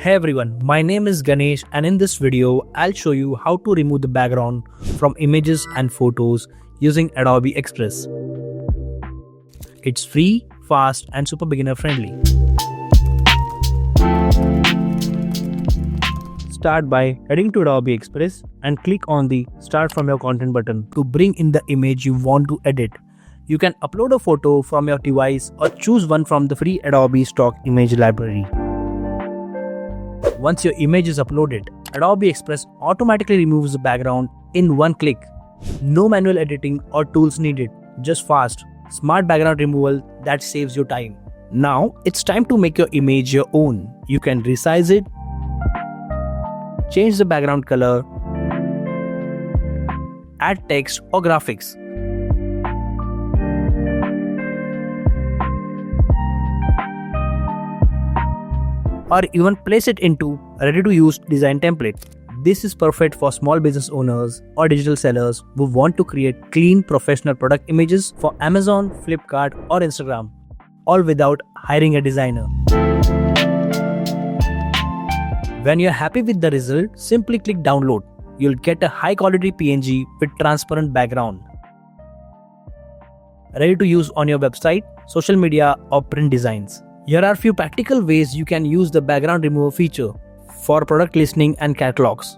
Hey everyone, my name is Ganesh and in this video, I'll show you how to remove the background from images and photos using Adobe Express. It's free, fast and super beginner friendly. Start by heading to Adobe Express and click on the Start from your content button to bring in the image you want to edit. You can upload a photo from your device or choose one from the free Adobe stock image library. Once your image is uploaded, Adobe Express automatically removes the background in one click. No manual editing or tools needed, just fast, smart background removal that saves your time. Now, it's time to make your image your own. You can resize it, change the background color, add text or graphics. Or even place it into a ready-to-use design template. This is perfect for small business owners or digital sellers who want to create clean professional product images for Amazon, Flipkart or Instagram, all without hiring a designer. When you're happy with the result, simply click download. You'll get a high-quality PNG with transparent background. Ready to use on your website, social media or print designs. Here are a few practical ways you can use the background removal feature for product listing and catalogs,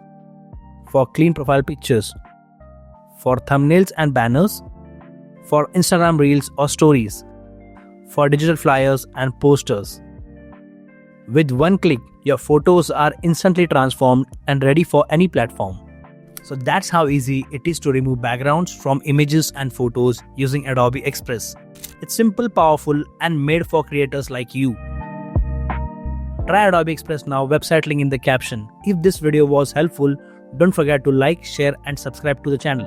for clean profile pictures, for thumbnails and banners, for Instagram Reels or stories, for digital flyers and posters. With one click, your photos are instantly transformed and ready for any platform. So that's how easy it is to remove backgrounds from images and photos using Adobe Express. It's simple, powerful, and made for creators like you. Try Adobe Express now, website link in the caption. If this video was helpful, don't forget to like, share, and subscribe to the channel.